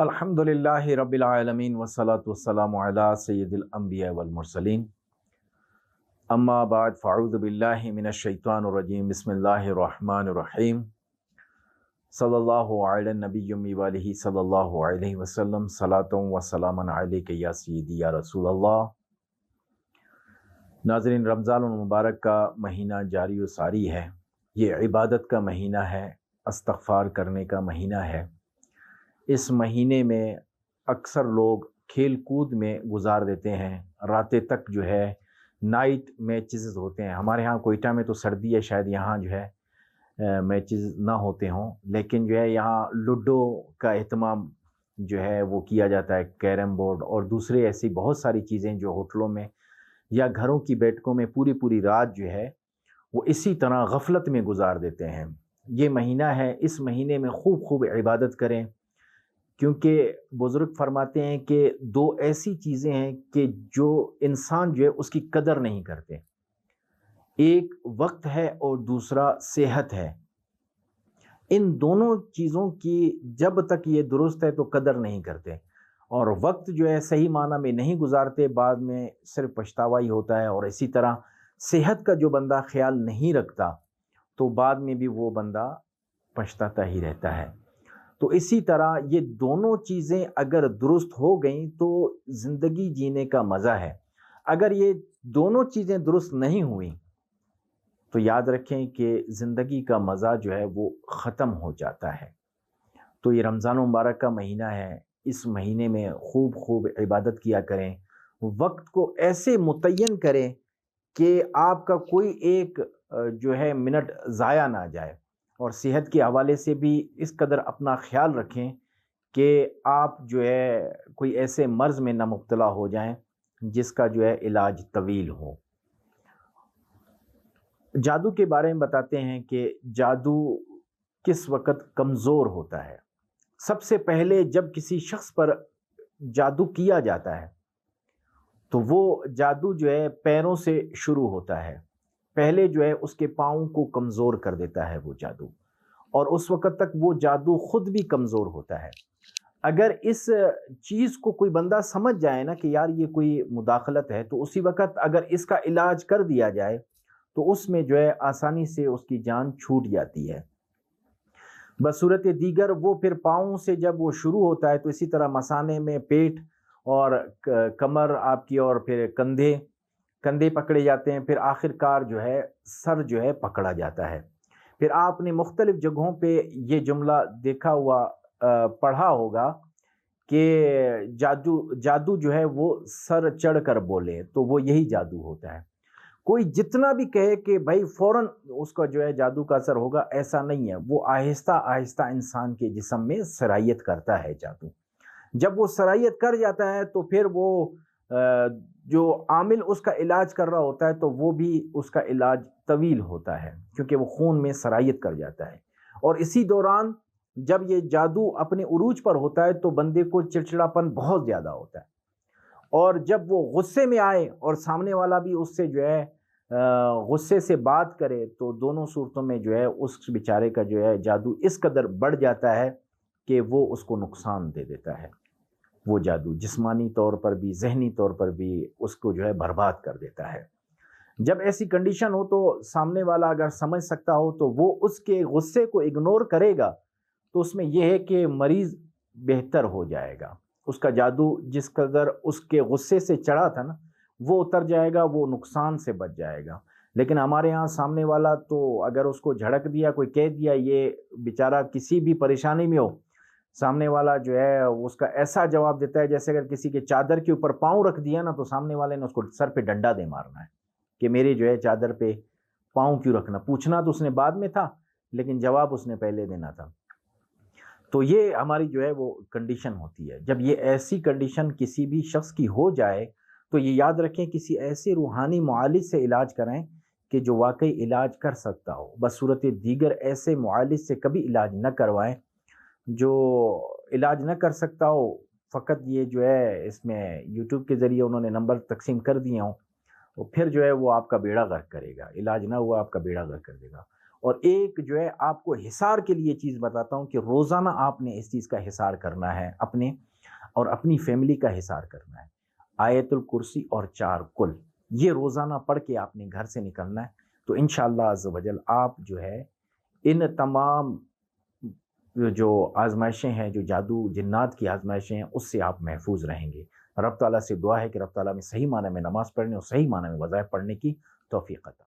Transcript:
الحمدللہ رب العالمین والصلاة والسلام علی سید الانبیاء والمرسلین اما بعد فاعوذ باللہ من الشیطان الرجیم بسم اللہ الرحمن الرحیم صلی اللہ علی النبی امی والہ صلی اللہ علیہ وسلم صلاۃ و سلام علیک یا سیدی یا رسول اللہ۔ ناظرین، رمضان المبارک کا مہینہ جاری و ساری ہے۔ یہ عبادت کا مہینہ ہے، استغفار کرنے کا مہینہ ہے۔ اس مہینے میں اکثر لوگ کھیل کود میں گزار دیتے ہیں، راتیں تک جو ہے نائٹ میچز ہوتے ہیں۔ ہمارے ہاں کوئٹہ میں تو سردی ہے، شاید یہاں جو ہے میچز نہ ہوتے ہوں، لیکن جو ہے یہاں لوڈو کا اہتمام جو ہے وہ کیا جاتا ہے، کیرم بورڈ اور دوسرے ایسی بہت ساری چیزیں جو ہوٹلوں میں یا گھروں کی بیٹھکوں میں پوری پوری رات جو ہے وہ اسی طرح غفلت میں گزار دیتے ہیں۔ یہ مہینہ ہے، اس مہینے میں خوب خوب عبادت کریں، کیونکہ بزرگ فرماتے ہیں کہ دو ایسی چیزیں ہیں کہ جو انسان جو ہے اس کی قدر نہیں کرتے۔ ایک وقت ہے اور دوسرا صحت ہے۔ ان دونوں چیزوں کی جب تک یہ درست ہے تو قدر نہیں کرتے، اور وقت جو ہے صحیح معنی میں نہیں گزارتے، بعد میں صرف پچھتاوا ہی ہوتا ہے۔ اور اسی طرح صحت کا جو بندہ خیال نہیں رکھتا تو بعد میں بھی وہ بندہ پچھتاتا ہی رہتا ہے۔ تو اسی طرح یہ دونوں چیزیں اگر درست ہو گئیں تو زندگی جینے کا مزہ ہے۔ اگر یہ دونوں چیزیں درست نہیں ہوئیں تو یاد رکھیں کہ زندگی کا مزہ جو ہے وہ ختم ہو جاتا ہے۔ تو یہ رمضان مبارک کا مہینہ ہے، اس مہینے میں خوب خوب عبادت کیا کریں، وقت کو ایسے متعین کریں کہ آپ کا کوئی ایک جو ہے منٹ ضائع نہ جائے، اور صحت کے حوالے سے بھی اس قدر اپنا خیال رکھیں کہ آپ جو ہے کوئی ایسے مرض میں نہ مبتلا ہو جائیں جس کا جو ہے علاج طویل ہو۔ جادو کے بارے میں بتاتے ہیں کہ جادو کس وقت کمزور ہوتا ہے۔ سب سے پہلے جب کسی شخص پر جادو کیا جاتا ہے تو وہ جادو جو ہے پیروں سے شروع ہوتا ہے۔ پہلے جو ہے اس کے پاؤں کو کمزور کر دیتا ہے وہ جادو، اور اس وقت تک وہ جادو خود بھی کمزور ہوتا ہے۔ اگر اس چیز کو کوئی بندہ سمجھ جائے نا کہ یار یہ کوئی مداخلت ہے، تو اسی وقت اگر اس کا علاج کر دیا جائے تو اس میں جو ہے آسانی سے اس کی جان چھوٹ جاتی ہے۔ بصورت دیگر وہ پھر پاؤں سے جب وہ شروع ہوتا ہے تو اسی طرح مثانے میں پیٹ اور کمر آپ کی، اور پھر کندھے پکڑے جاتے ہیں، پھر آخر کار جو ہے سر جو ہے پکڑا جاتا ہے۔ پھر آپ نے مختلف جگہوں پہ یہ جملہ دیکھا ہوا پڑھا ہوگا کہ جادو جو ہے وہ سر چڑھ کر بولے، تو وہ یہی جادو ہوتا ہے۔ کوئی جتنا بھی کہے کہ بھائی فوراً اس کا جو ہے جادو کا اثر ہوگا، ایسا نہیں ہے۔ وہ آہستہ آہستہ انسان کے جسم میں سرایت کرتا ہے جادو۔ جب وہ سرایت کر جاتا ہے تو پھر وہ جو عامل اس کا علاج کر رہا ہوتا ہے تو وہ بھی اس کا علاج طویل ہوتا ہے، کیونکہ وہ خون میں سرایت کر جاتا ہے۔ اور اسی دوران جب یہ جادو اپنے عروج پر ہوتا ہے تو بندے کو چڑچڑاپن بہت زیادہ ہوتا ہے، اور جب وہ غصے میں آئے اور سامنے والا بھی اس سے جو ہے غصے سے بات کرے تو دونوں صورتوں میں جو ہے اس بیچارے کا جو ہے جادو اس قدر بڑھ جاتا ہے کہ وہ اس کو نقصان دے دیتا ہے۔ وہ جادو جسمانی طور پر بھی ذہنی طور پر بھی اس کو جو ہے برباد کر دیتا ہے۔ جب ایسی کنڈیشن ہو تو سامنے والا اگر سمجھ سکتا ہو تو وہ اس کے غصے کو اگنور کرے گا، تو اس میں یہ ہے کہ مریض بہتر ہو جائے گا۔ اس کا جادو جس قدر اس کے غصے سے چڑھا تھا نا وہ اتر جائے گا، وہ نقصان سے بچ جائے گا۔ لیکن ہمارے ہاں سامنے والا تو اگر اس کو جھڑک دیا، کوئی کہہ دیا یہ بیچارہ کسی بھی پریشانی میں ہو، سامنے والا جو ہے اس کا ایسا جواب دیتا ہے جیسے اگر کسی کے چادر کے اوپر پاؤں رکھ دیا نا تو سامنے والے نے اس کو سر پہ ڈنڈا دے مارنا ہے کہ میرے جو ہے چادر پہ پاؤں کیوں رکھنا۔ پوچھنا تو اس نے بعد میں تھا لیکن جواب اس نے پہلے دینا تھا۔ تو یہ ہماری جو ہے وہ کنڈیشن ہوتی ہے۔ جب یہ ایسی کنڈیشن کسی بھی شخص کی ہو جائے تو یہ یاد رکھیں کسی ایسے روحانی معالج سے علاج کریں کہ جو واقعی علاج کر سکتا ہو۔ بصورت دیگر ایسے معالج سے کبھی علاج نہ کروائیں جو علاج نہ کر سکتا ہو۔ فقط یہ جو ہے اس میں یوٹیوب کے ذریعے انہوں نے نمبر تقسیم کر دیے ہوں، اور پھر جو ہے وہ آپ کا بیڑا غرق کرے گا، علاج نہ ہوا آپ کا بیڑا غرق کر دے گا۔ اور ایک جو ہے آپ کو حصار کے لیے چیز بتاتا ہوں کہ روزانہ آپ نے اس چیز کا حصار کرنا ہے، اپنے اور اپنی فیملی کا حصار کرنا ہے۔ آیت الکرسی اور 4 کل یہ روزانہ پڑھ کے آپ نے گھر سے نکلنا ہے، تو انشاءاللہ عز و جل آپ جو ہے ان تمام جو آزمائشیں ہیں، جو جادو جنات کی آزمائشیں ہیں، اس سے آپ محفوظ رہیں گے۔ رب تعالیٰ سے دعا ہے کہ رب تعالیٰ میں صحیح معنی میں نماز پڑھنے اور صحیح معنی میں وظائف پڑھنے کی توفیق عطا